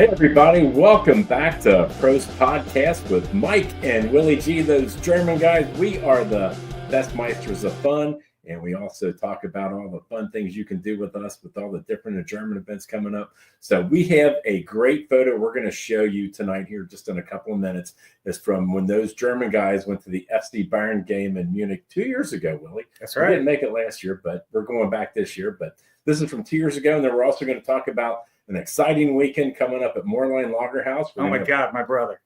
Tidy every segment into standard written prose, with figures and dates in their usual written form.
Hey everybody, welcome back to Pros Podcast with Mike and Willie G, those German guys. We are the best meisters of fun, and we also talk about all the fun things you can do with us with all the different German events coming up. So we have a great photo we're going to show you tonight here just in a couple of minutes. It's from when those German guys went to the FC Bayern game in Munich 2 years ago, Willie. That's right. We didn't make it last year, but we're going back this year. But this is from 2 years ago, and then we're also going to talk about an exciting weekend coming up at Moorline Lager House. Oh, my God, my brother.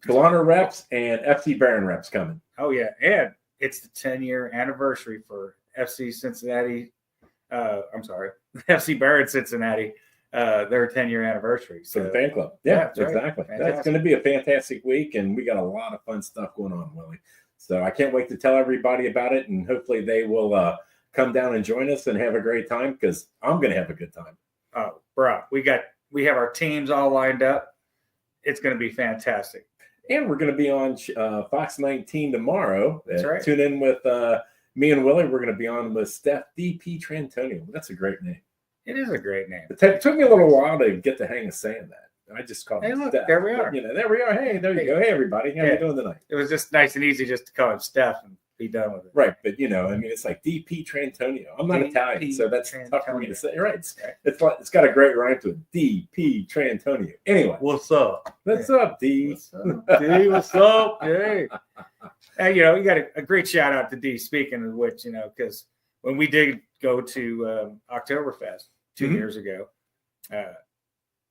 Polaner reps and FC Bayern reps coming. Oh, yeah. And it's the 10-year anniversary for FC Cincinnati. FC Bayern Cincinnati, their 10-year anniversary. So the fan club. Yeah, that's exactly. Right. That's going to be a fantastic week, and we got a lot of fun stuff going on, Willie. So I can't wait to tell everybody about it, and hopefully they will come down and join us and have a great time because I'm going to have a good time. Oh, bro, we have our teams all lined up. It's going to be fantastic. And we're going to be on Fox 19 tomorrow. That's right. Tune in with me and Willie. We're going to be on with Steph D.P. Trantonio. That's a great name. It is a great name. It took me a little while to get the hang of saying that. I just called him look, Steph. there we are. But, there we are. Hey, there you go. Hey, everybody. How you doing tonight? It was just nice and easy just to call him Steph and be done with it. Right, but it's like D.P. Trantonio. I'm not Italian, so that's tough for me to say. Right, it's got a great rhyme to it. D.P. Trantonio. Anyway, what's up? What's up, D? What's up, D? What's up? Hey. And you got a great shout out to D. Speaking of which, because when we did go to Oktoberfest 2 years ago,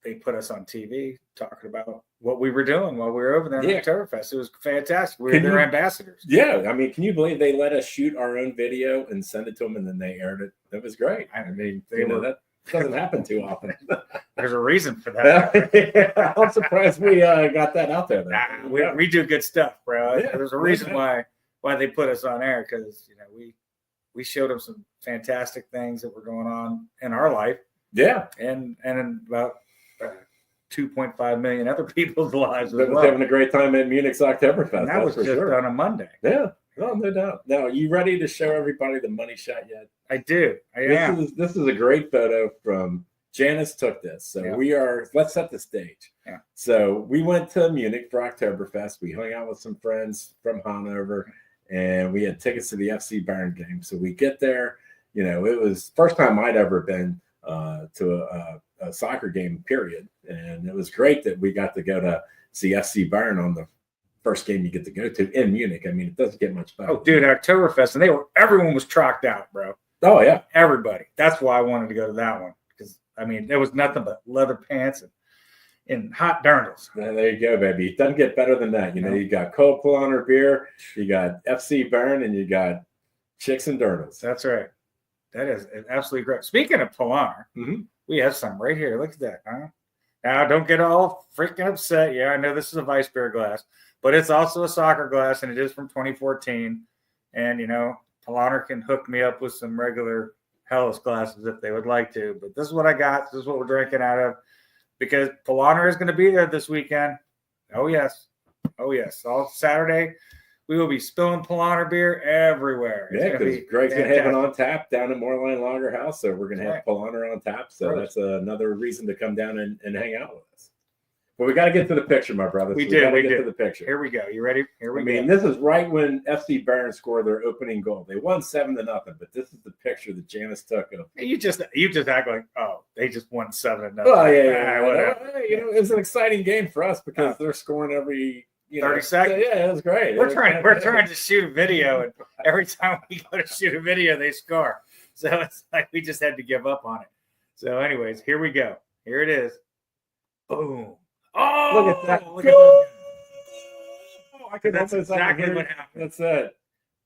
they put us on TV talking about what we were doing while we were over there at Oktoberfest. It was fantastic. We were their ambassadors. Yeah. I mean, can you believe they let us shoot our own video and send it to them and then they aired it? That was great. I mean, that doesn't happen too often. There's a reason for that. I'm surprised we got that out there. We do good stuff, bro. Yeah, there's a reason why they put us on air because, we showed them some fantastic things that were going on in our life. Yeah. And in about 2.5 million other people's lives. That was having a great time at Munich's Oktoberfest. And that was just on a Monday. Yeah, no doubt. Now, are you ready to show everybody the money shot yet? I do. This is a great photo from Janice took this. So let's set the stage. Yeah. So we went to Munich for Oktoberfest. We hung out with some friends from Hanover, and we had tickets to the FC Bayern game. So we get there. It was first time I'd ever been to a soccer game, period. And it was great that we got to go to see FC Bayern on the first game you get to go to in Munich. I mean, it doesn't get much better. Oh, dude, Oktoberfest, and everyone was trocked out, bro. Oh, yeah. Everybody. That's why I wanted to go to that one. Because, there was nothing but leather pants and hot dirndls. There you go, baby. It doesn't get better than that. You got cold Polaner beer, you got FC Bayern, and you got chicks and dirndls. That's right. That is absolutely great. Speaking of Polaner, we have some right here. Look at that, huh? Now, don't get all freaking upset. Yeah, I know this is a Weiss beer glass, but it's also a soccer glass, and it is from 2014. And, Polaner can hook me up with some regular Hellas glasses if they would like to. But this is what I got. This is what we're drinking out of because Polaner is going to be there this weekend. Oh, yes. All Saturday. We will be spilling Polaner beer everywhere. Yeah, because Greg's going to have it on tap down at Moorline Lager House, so we're going to have Polaner on tap. So that's another reason to come down and hang out with us. But we got to get to the picture, my brother. We got to get to the picture. Here we go. You ready? Here we go. I mean, this is right when FC Bayern scored their opening goal. They won 7-0, but this is the picture that Janice took of. You just act like, oh, they just won 7-0. Oh yeah. Whatever. It was an exciting game for us because they're scoring every 30 seconds. Yeah, it was great. We're trying to shoot a video, and every time we go to shoot a video, they score. So it's like we just had to give up on it. So, anyways, here we go. Here it is. Boom. Oh, look at that. Look at That's exactly what happened. That's it.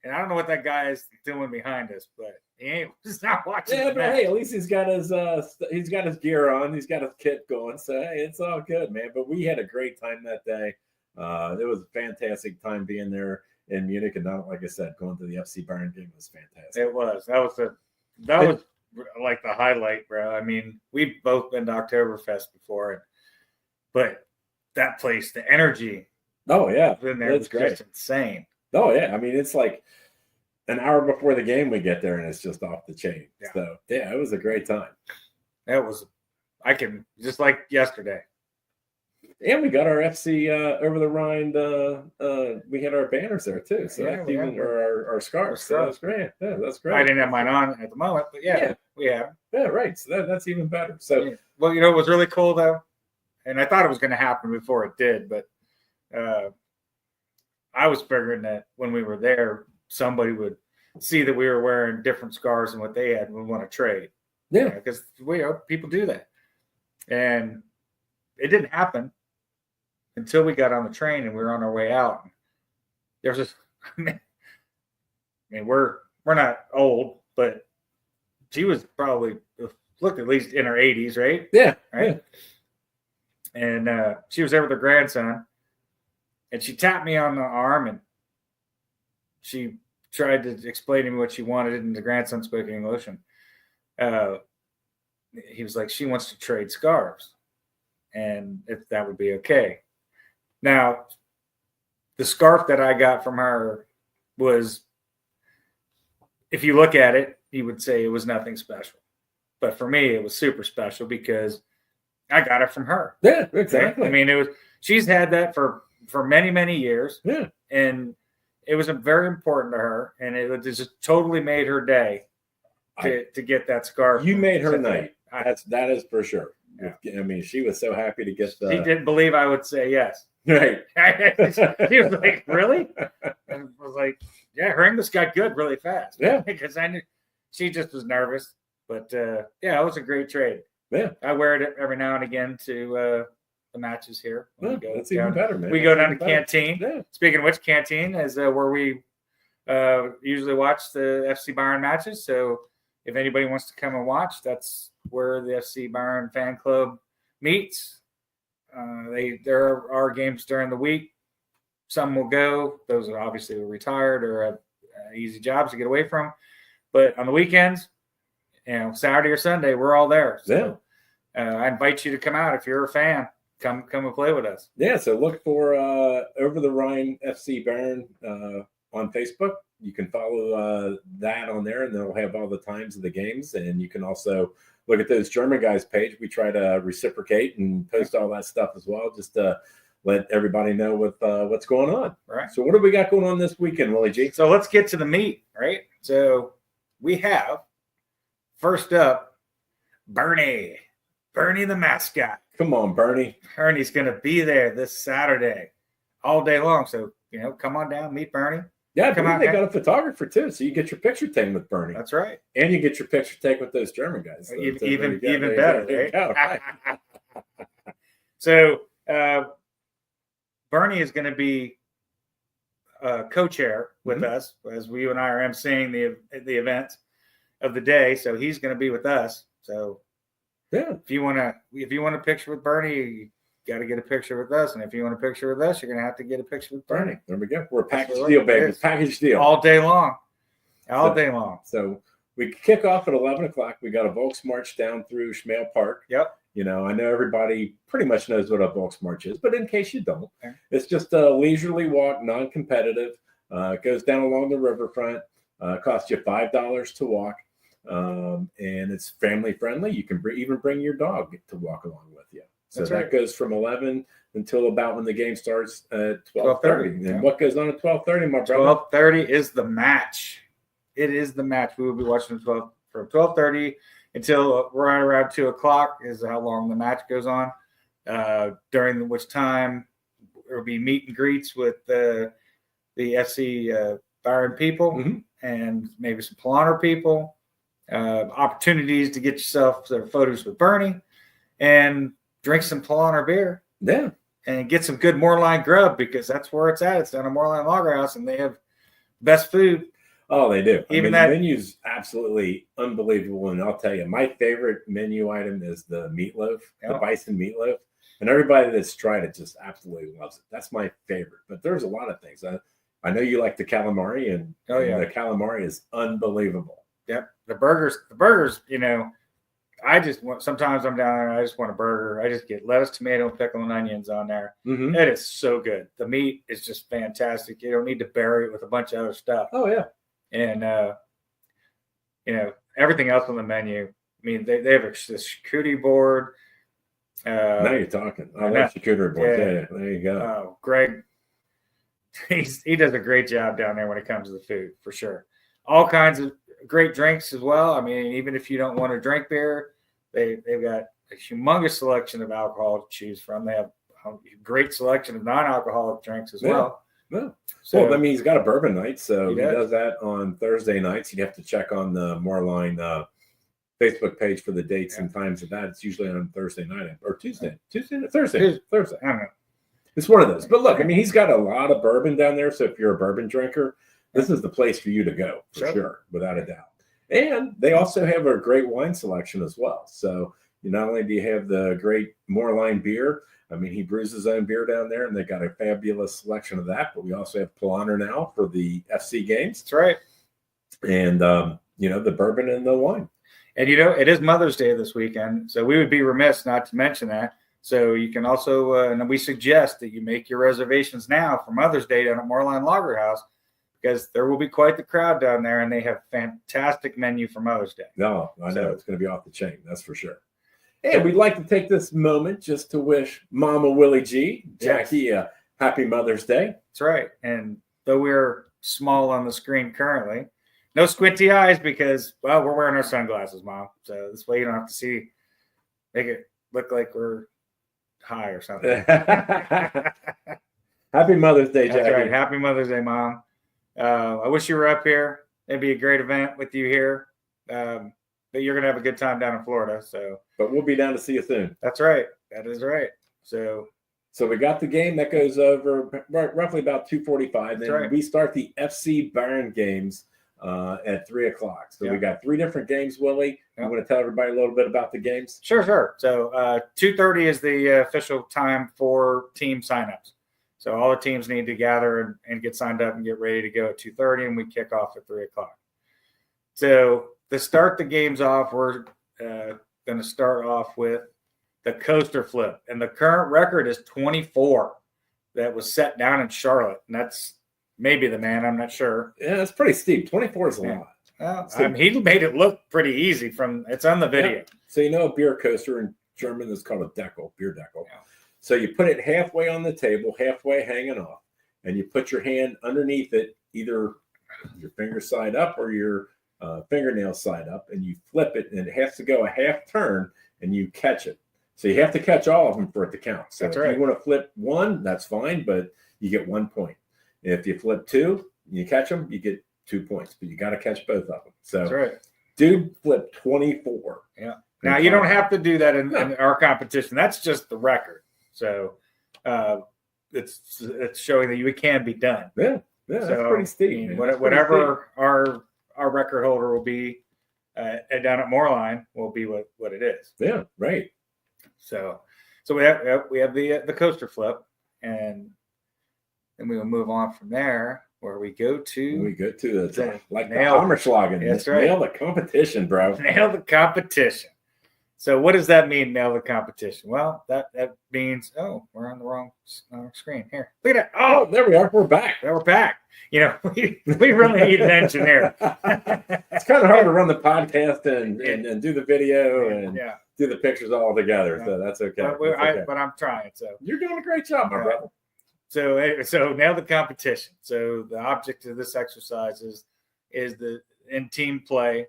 And I don't know what that guy is doing behind us, but he's not watching. Yeah, but hey, at least he's got his gear on. He's got his kit going. So hey, it's all good, man. But we had a great time that day. It was a fantastic time being there in Munich, and not like I said, going to the FC Bayern game was fantastic. It was. That was like the highlight, bro. I mean, we've both been to Oktoberfest before, but that place, the energy. Oh yeah, in there was just insane. Oh yeah, I mean it's like an hour before the game we get there, and it's just off the chain. Yeah. So yeah, it was a great time. I can just like yesterday. And we got our FC over the Rhine. We had our banners there too, so that's even our scarves. So that's great. Yeah, that's great. I didn't have mine on at the moment, but we have. Yeah, right. So that's even better. So, well, it was really cool though, and I thought it was going to happen before it did, but I was figuring that when we were there, somebody would see that we were wearing different scarves than what they had and would want to trade. Yeah, because people do that, and it didn't happen until we got on the train and we were on our way out. There's this. I mean, we're not old, but she was probably looked at least in her 80s, right? Yeah, right. Yeah. And she was there with her grandson, and she tapped me on the arm and she tried to explain to me what she wanted, and the grandson spoke English, and he was like, she wants to trade scarves, and if that would be okay. Now, the scarf that I got from her was, if you look at it, you would say it was nothing special. But for me, it was super special because I got it from her. Yeah, exactly. I mean, she's had that for many, many years. Yeah. And it was very important to her, and it just totally made her day to get that scarf. You made her night. That is for sure. Yeah. I mean, she was so happy to get the. She didn't believe I would say yes. Right. She was like, "Really?" And I was like, "Yeah, her English got good really fast." Yeah, because I knew she just was nervous, but it was a great trade. Yeah, I wear it every now and again to the matches here. That's even better, man. We go down to Canteen. Yeah. Speaking of which, Canteen is where we usually watch the FC Bayern matches. So if anybody wants to come and watch, that's where the FC Bayern fan club meets. There are games during the week. Some will go. Those are obviously retired or have easy jobs to get away from. But on the weekends, Saturday or Sunday, we're all there. So I invite you to come out if you're a fan. Come and play with us. Yeah, so look for Over the Rhine FC Bayern on Facebook. You can follow that on there, and they'll have all the times of the games. And you can also look at those German guys page. We try to reciprocate and post all that stuff as well, just to let everybody know what's going on. Right. So what do we got going on this weekend, Willie G? So let's get to the meat, right? So we have, first up, Bernie the mascot. Come on, Bernie. Bernie's going to be there this Saturday all day long. So, come on down, meet Bernie. Yeah, come out. They got a photographer too, so you get your picture taken with Bernie. That's right. And you get your picture taken with those German guys. So even better, right? So Bernie is going to be co-chair with us as you and I are emceeing the event of the day. So he's going to be with us. So yeah, if you want a picture with Bernie, you got to get a picture with us, and if you want a picture with us, you're going to have to get a picture with Bernie. There we go. We're a package deal, baby. Package deal all day long, day long. So we kick off at 11 o'clock. We got a Volksmarch down through Schmale Park. Yep. I know everybody pretty much knows what a Volksmarch is, but in case you don't, it's just a leisurely walk, non-competitive. It goes down along the riverfront. Costs you $5 to walk. And it's family friendly. You can even bring your dog to walk along with you. So that goes from 11 until about when the game starts at 12:30. And what goes on at 12:30, my brother? 12:30 is the match. It is the match. We will be watching from 12:30 until right around 2 o'clock is how long the match goes on. During which time there will be meet and greets with the FC Bayern people and maybe some Polaner people. Opportunities to get yourself some photos with Bernie and drink some Polaner beer. Yeah. And get some good Moorline grub because that's where it's at. It's down at Moorline Lager House and they have best food. Oh, they do. The menu's absolutely unbelievable. And I'll tell you, my favorite menu item is the meatloaf, the bison meatloaf. And everybody that's tried it just absolutely loves it. That's my favorite. But there's a lot of things. I know you like the calamari, and the calamari is unbelievable. Yep. The burgers, sometimes I'm down there and I just want a burger. I just get lettuce, tomato, pickle, and onions on there. Mm-hmm. It is so good. The meat is just fantastic. You don't need to bury it with a bunch of other stuff. Oh, yeah. And, everything else on the menu. I mean, they have this charcuterie board. Now you're talking. I love charcuterie boards. Yeah, there you go. Greg, he does a great job down there when it comes to the food, for sure. All kinds of great drinks as well. I mean, even if you don't want to drink beer, they've got a humongous selection of alcohol to choose from. They have a great selection of non-alcoholic drinks as well. Yeah. So, well, I mean, he's got a bourbon night, so he does that on Thursday nights. You'd have to check on the Moreline Facebook page for the dates and times of that. It's usually on Thursday night or Thursday. I don't know. It's one of those. But look, I mean, he's got a lot of bourbon down there. So if you're a bourbon drinker, this is the place for you to go, for sure, without a doubt. And they also have a great wine selection as well. So not only do you have the great Moreline beer, I mean, he brews his own beer down there, and they got a fabulous selection of that. But we also have Polaner now for the FC games. That's right. And, the bourbon and the wine. And, it is Mother's Day this weekend, so we would be remiss not to mention that. So you can also, and we suggest that you make your reservations now for Mother's Day down at Moreline Lager House, because there will be quite the crowd down there, and they have fantastic menu for Mother's Day. No, I know it's going to be off the chain, that's for sure. And we'd like to take this moment just to wish Mama Willie G, Jackie, a happy Mother's Day. That's right. And though we're small on the screen currently, no squinty eyes because, well, we're wearing our sunglasses, Mom. So this way you don't have to make it look like we're high or something. Happy Mother's Day, Jackie. That's right. Happy Mother's Day, Mom. I wish you were up here. It'd be a great event with you here. But you're going to have a good time down in Florida. But we'll be down to see you soon. That's right. That is right. So we got the game that goes over roughly about 2:45. Then we start the FC Bayern games at 3:00. So we got 3 different games, Willie. You want to tell everybody a little bit about the games? Sure. So 2:30 is the official time for team signups. So all the teams need to gather and get signed up and get ready to go at 2:30, and we kick off at 3:00. So to start the games off, we're going to start off with the coaster flip. And the current record is 24 that was set down in Charlotte. And that's maybe the man. I'm not sure. Yeah, it's pretty steep. 24 is a lot. Well, he made it look pretty easy it's on the video. Yeah. So a beer coaster in German is called a Deckel, beer Deckel. Yeah. So you put it halfway on the table, halfway hanging off, and you put your hand underneath it, either your finger side up or your fingernail side up, and you flip it, and it has to go a half turn, and you catch it. So you have to catch all of them for it to count. So if you want to flip one, that's fine, but you get 1 point. If you flip 2, you catch them, you get 2 points, but you got to catch both of them. So dude flipped 24. Yeah. Now you don't have to do that in our competition. That's just the record. So it's showing that you can be done. Yeah, that's pretty steep. Whatever our record holder will be down at Moreline will be what it is. Yeah, right. So we have the coaster flip, and then we will move on from there where we go to the Hammerschlagen. That's right. Nail the competition, bro. Nail the competition. So what does that mean, nail the competition? Well, that means, we're on the wrong screen. Here, look at that. Oh, there we are. We're back. Yeah, we're back. We really need an engineer. It's kind of hard to run the podcast and do the video and do the pictures all together. Yeah. So that's okay. But I'm trying. So you're doing a great job, my brother. So nail the competition. So the object of this exercise is in team play.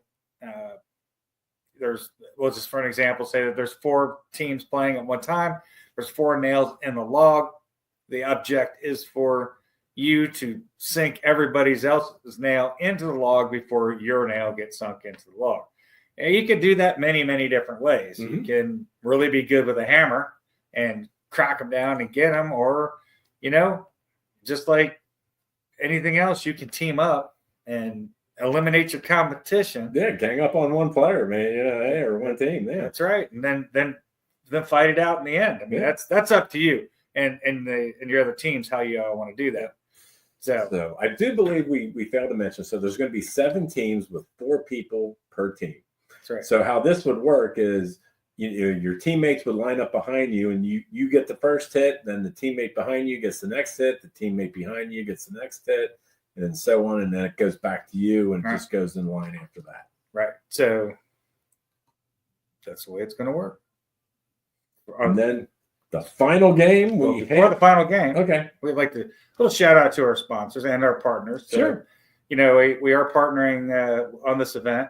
We'll just for an example say that there's 4 teams playing at one time. There's 4 nails in the log. The object is for you to sink everybody else's nail into the log before your nail gets sunk into the log. And you can do that many, many different ways. Mm-hmm. You can really be good with a hammer and crack them down and get them, or, just like anything else, you can team up and eliminate your competition. Yeah, gang up on one player, man. Or one team. Yeah, that's right. And then fight it out in the end. I mean, that's up to you and your other teams how you want to do that. So I do believe we failed to mention. So there's going to be 7 teams with 4 people per team. That's right. So how this would work is your teammates would line up behind you, and you get the first hit, then the teammate behind you gets the next hit, the teammate behind you gets the next hit, and so on, and then it goes back to you and just goes in line after that. Right. So that's the way it's going to work. And then the final game. Before the final game, okay, we'd like to little shout out to our sponsors and our partners. So, sure. We are partnering on this event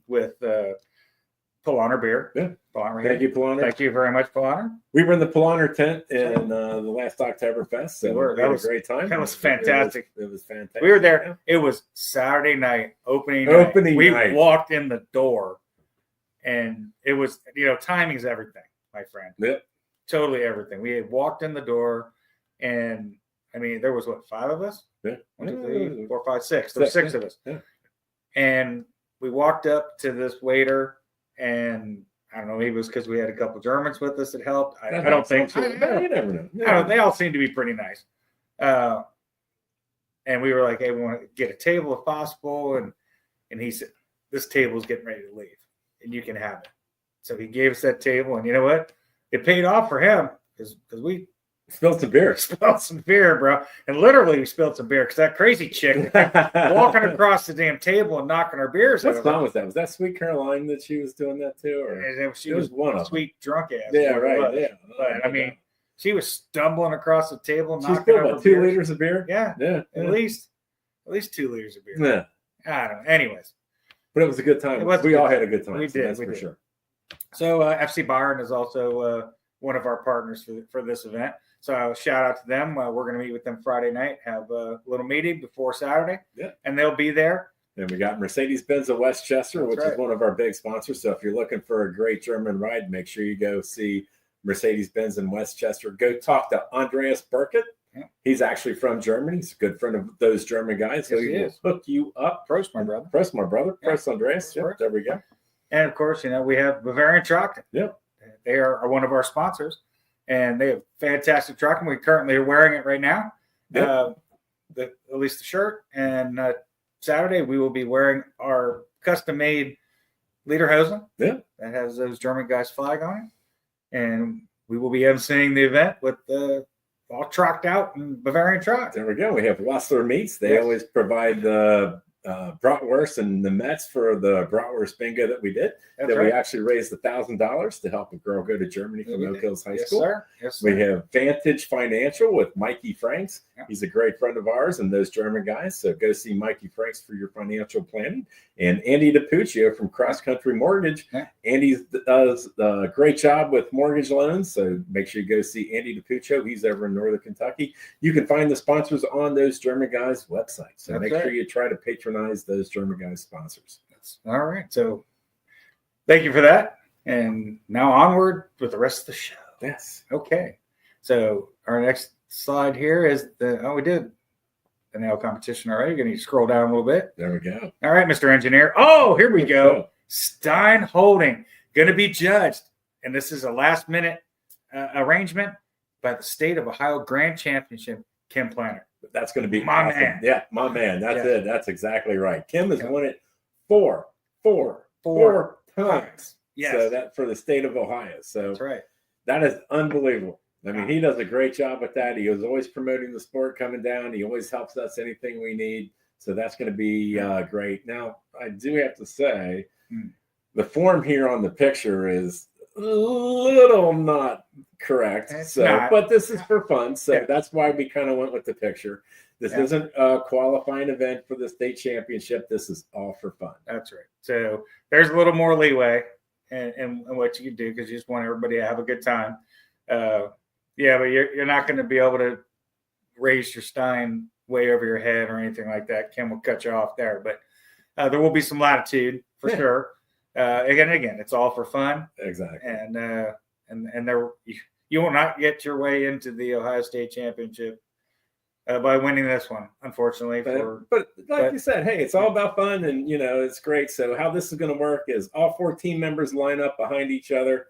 with Polaner Beer. Yeah. Polaner Thank you, Polaner. Thank you very much, Polaner. We were in the Polaner tent in the last Oktoberfest. So we had a great time. That was fantastic. It was fantastic. We were there. Yeah. It was Saturday night, opening night. We walked in the door, and it was, timing is everything, my friend. Yep. Totally everything. We had walked in the door, and there was 5 of us? Yeah. 1, 2, 3, 4, 5, 6. There were 6 of us. Yeah. And we walked up to this waiter, and I don't know, maybe it was because we had a couple Germans with us that helped. I don't think so. You never know. They all seem to be pretty nice. And we were like, hey, we want to get a table if possible. And he said, this table is getting ready to leave, and you can have it. So he gave us that table, and you know what? It paid off for him because we spilled some beer. Spilled some beer, bro. And literally we spilled some beer because that crazy chick walking across the damn table and knocking our beers over. What song was that? Was that Sweet Caroline that she was doing that too? Or she was one of sweet drunk ass. Yeah, right. Yeah. But she was stumbling across the table, knocking over 2 liters of beer. Yeah. At least 2 liters of beer. Yeah. I don't know. Anyways. But it was a good time. We all had a good time. We did. That's for sure. So FC Bayern is also one of our partners for this event. So shout out to them. We're going to meet with them Friday night, have a little meeting before Saturday, and they'll be there. And we got Mercedes-Benz of Westchester, which is one of our big sponsors. So if you're looking for a great German ride, make sure you go see Mercedes-Benz in Westchester. Go talk to Andreas Burkett. Yeah. He's actually from Germany. He's a good friend of those German guys. So he will hook you up. Prost, my brother. Prost, my brother. Prost, Andreas. Yep, there we go. And of course, we have Bavarian Trocken. Yep. They are one of our sponsors, and they have fantastic Trocken. We currently are wearing it right now. Yep. At least the shirt. And Saturday we will be wearing our custom-made lederhosen. Yeah. That has those German guys' flag on it, and we will be emceeing the event with all trocked out and Bavarian Trock. There we go. We have Wassler Meats. They always provide the bratwurst and the Mets for the bratwurst bingo that we did. We actually raised $1,000 to help a girl go to Germany from Oak Hills High School. Sir. Yes, sir. We have Vantage Financial with Mikey Franks. Yeah. He's a great friend of ours and those German guys. So go see Mikey Franks for your financial planning. And Andy DiPuccio from Cross Country Mortgage. Yeah. Andy does a great job with mortgage loans. So make sure you go see Andy DiPuccio. He's over in Northern Kentucky. You can find the sponsors on those German guys' websites. So make sure you try to patronize those German guys' sponsors. All right. So thank you for that. And now onward with the rest of the show. Yes. Okay. So our next slide here is we did the nail competition already. Going to scroll down a little bit. There we go. All right, Mr. Engineer. Oh, here we go. Stein Holding going to be judged. And this is a last minute arrangement by the State of Ohio Grand Championship Kim Planner. That's going to be my awesome. man. Yeah, my man. That's it. That's exactly right. Kim has won it four times. Yes. So that for the state of Ohio. So that's right. That is unbelievable. I mean, he does a great job with that. He is always promoting the sport coming down. He always helps us anything we need. So that's going to be great. Now, I do have to say, the form here on the picture is a little not correct. But this is for fun. So that's why we kind of went with the picture. This isn't a qualifying event for the state championship. This is all for fun. That's right. So there's a little more leeway in what you can do because you just want everybody to have a good time. But you're not going to be able to raise your stein way over your head or anything like that. Kim will cut you off there. But there will be some latitude for sure. Again, it's all for fun. Exactly. And there you will not get your way into the Ohio State Championship by winning this one, unfortunately. But you said, hey, it's all about fun, and it's great. So how this is going to work is all 4 team members line up behind each other,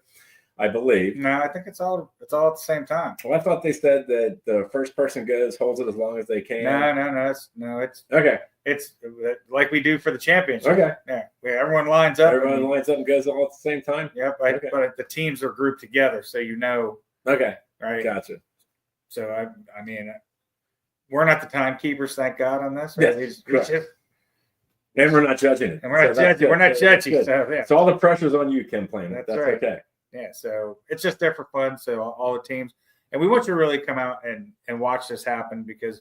I believe. No, I think it's all at the same time. Well, I thought they said that the first person holds it as long as they can. No. It's okay. It's like we do for the championship. Okay. Yeah. Everyone lines up. Everyone lines up and goes all at the same time. Yep. But the teams are grouped together, so Okay. Right. Gotcha. So I mean, we're not the timekeepers, thank God, on this. Right? Yes. And we're not judging it. And we're not judging. We're not judging. So all the pressure's on you, Kim Planner. That's right. Okay. Yeah, so it's just there for fun. So all the teams, and we want you to really come out and watch this happen because,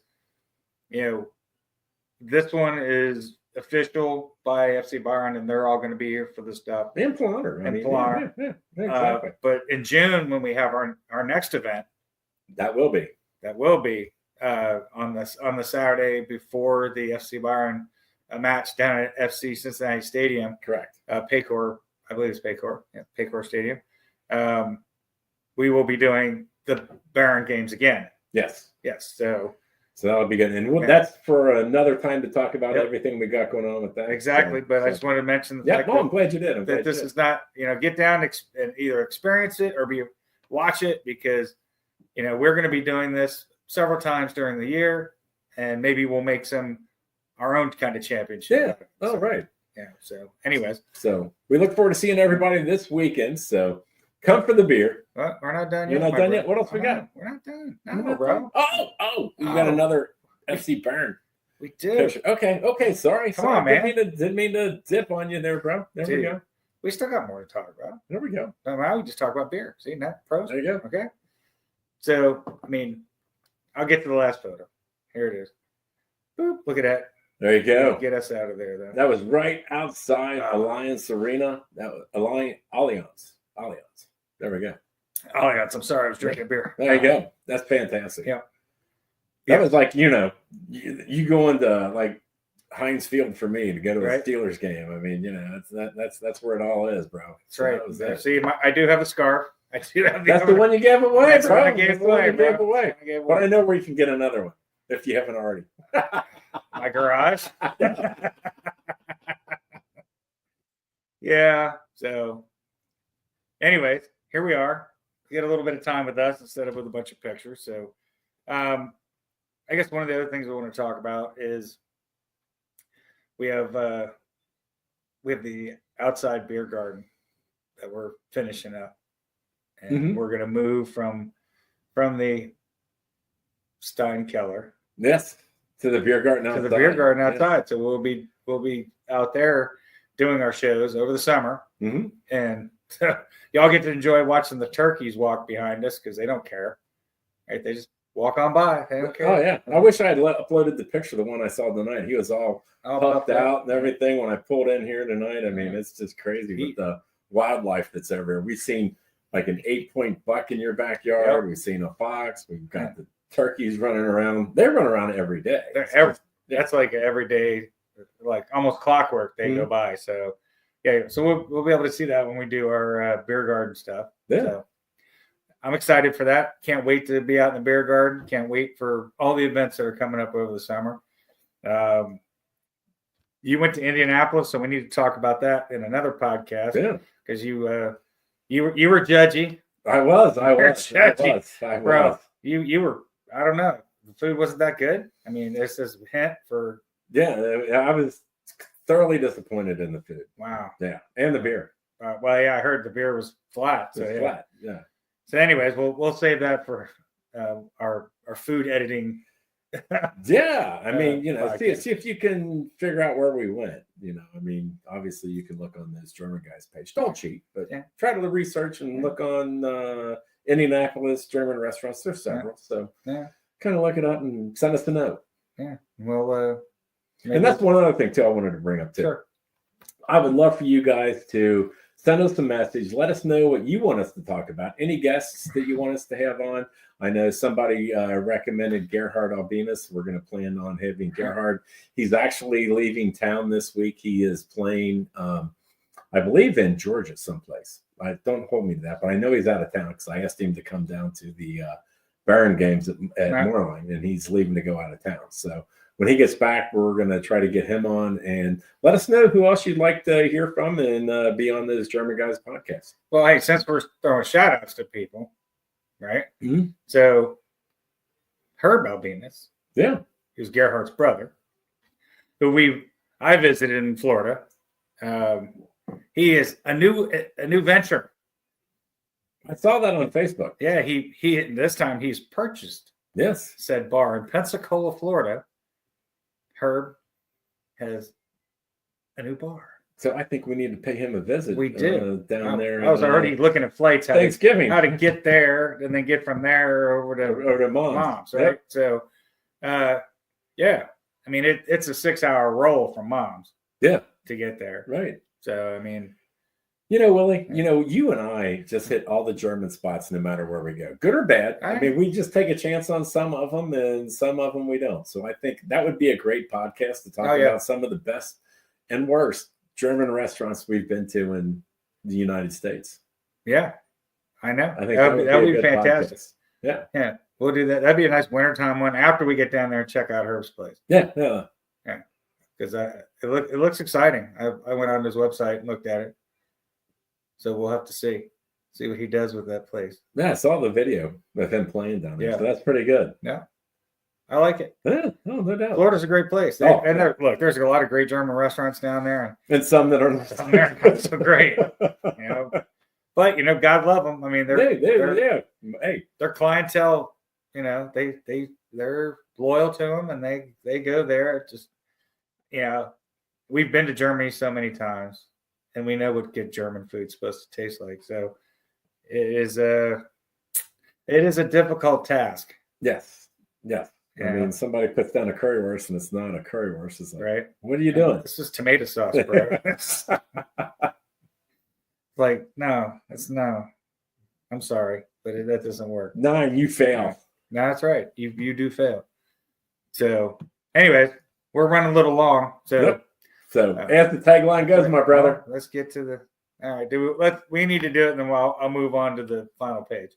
this one is official by FC Bayern, and they're all going to be here for this stuff. And Polaner. Yeah, exactly. But in June, when we have our next event, that will be on the Saturday before the FC Bayern match down at FC Cincinnati Stadium. Correct. Paycor, I believe it's Paycor. Yeah, Paycor Stadium. We will be doing the Bayern games again. Yes. So that'll be good. And that's for another time to talk about everything we got going on with that. Exactly. But I just wanted to mention the fact I'm glad you did. That this is not, get down and either experience it or watch it because, we're going to be doing this several times during the year and maybe we'll make our own kind of championship. Yeah. Oh, right. Yeah. So anyways. So we look forward to seeing everybody this weekend. So come for the beer. Well, we're not done yet. You're not done yet? What else we got? We're not done. No, bro. Oh, you got another FC Bayern. We did. Okay. Sorry. Come on, man. Didn't mean to dip on you there, bro. There we go. We still got more to talk about. There we go. Now we just talk about beer. See that? Pros. There you go. Okay. So, I'll get to the last photo. Here it is. Boop. Look at that. There you go. Get us out of there, though. That was right outside Alliance Arena. That was Alliance. There we go. Alliance. I'm sorry, I was drinking beer. There you go. That's fantastic. Yeah. That was like, you go into like Heinz Field for me to go to a Steelers game. That's where it all is, bro. That's right. That See, I do have a scarf. I do have That's the one you gave away, That's bro. The one I gave away. But I know where you can get another one if you haven't already. My garage. Yeah. So, anyways, here we are. You get a little bit of time with us instead of with a bunch of pictures. So, I guess one of the other things we want to talk about is we have the outside beer garden that we're finishing up, and we're going to move from the Steinkeller, to the beer garden outside. To the beer garden outside. Yes. So we'll be out there doing our shows over the summer, and y'all get to enjoy watching the turkeys walk behind us because they don't care. Right? They just walk on by. They don't care. Oh yeah. I wish I had uploaded the picture, the one I saw tonight. He was all puffed out and everything when I pulled in here tonight. It's just crazy with the wildlife that's everywhere. We've seen like an 8-point buck in your backyard. We've seen a fox. We've got the turkeys running around. They run around every day. That's like every day, like almost clockwork. They go by. So so we'll be able to see that when we do our beer garden stuff. Yeah. So I'm excited for that. Can't wait to be out in the beer garden. Can't wait for all the events that are coming up over the summer. You went to Indianapolis, so we need to talk about that in another podcast. Yeah. Because you were judgy. I was. Bro, you were. I don't know. The food wasn't that good. There's this hint for. Yeah, I was thoroughly disappointed in the food. Wow. Yeah, and the beer. I heard the beer was flat. So flat. Yeah. So, anyways, we'll save that for our food editing. Yeah, see if you can figure out where we went. Obviously you can look on those German guys page. Don't cheat, but try to research and look on Indianapolis German restaurants. There's several, so kind of look it up and send us a note. Yeah, well, and that's one other thing too I wanted to bring up too. Sure. I would love for you guys to send us a message. Let us know what you want us to talk about. Any guests that you want us to have on. I know somebody recommended Gerhard Albinus. We're going to plan on having Gerhard. He's actually leaving town this week. He is playing, I believe, in Georgia someplace. Don't hold me to that, but I know he's out of town because I asked him to come down to the Bayern games at Moorline, and he's leaving to go out of town. So when he gets back, we're going to try to get him on and let us know who else you'd like to hear from and be on those German Guys podcast. Well, hey, since we're throwing shout outs to people, right? Mm-hmm. So Herb Albinus, who's Gerhard's brother, who I visited in Florida. He is a new venture. I saw that on Facebook. Yeah, he this time he's purchased said bar in Pensacola, Florida. Herb has a new bar. So I think we need to pay him a visit. We did down there. I was already looking at flights. Thanksgiving. How to get there, and then get from there over to Mom's, right? Yep. So, yeah. I mean, it's a 6-hour roll from Mom's. Yeah. To get there. Right. So I mean, Willie, you and I just hit all the German spots no matter where we go, good or bad. I mean, we just take a chance on some of them, and some of them we don't. So I think that would be a great podcast to talk about some of the best and worst German restaurants we've been to in the United States. Yeah, I know. I think that would be fantastic. Podcast. Yeah. Yeah, we'll do that. That'd be a nice wintertime one after we get down there and check out Herb's place. Yeah. Because it looks exciting. I went on his website and looked at it. So we'll have to see what he does with that place. Yeah, I saw the video of him playing down there. Yeah. So that's pretty good. Yeah. I like it. Yeah, no doubt. Florida's a great place. Look, there's a lot of great German restaurants down there. And some that are not so great. But God love them. I mean, their clientele, they're loyal to them, and they go there. It just, we've been to Germany so many times, and we know what good German food's supposed to taste like. So it is a difficult task. Yes. Yeah. I mean, somebody puts down a currywurst and it's not a currywurst. It's like, right? What are you doing? This is tomato sauce, bro. Like, no, it's no. I'm sorry, but that doesn't work. 9, you fail. No, that's right. You do fail. So, anyways, we're running a little long. So, So as the tagline goes, my brother. Let's get to the. All right, we need to do it, and then I'll move on to the final page.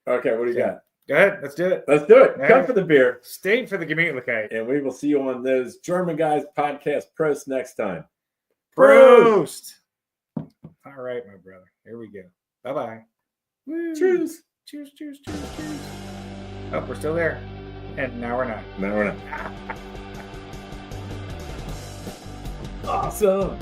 Okay, what do you got? Go ahead, let's do it. Let's do it. Come for the beer. Stay for the Gemütlichkeit. And we will see you on those German Guys podcast. Prost next time. Prost. All right, my brother. Here we go. Bye-bye. Cheers. Cheers. Oh, we're still there. And now we're not. Awesome.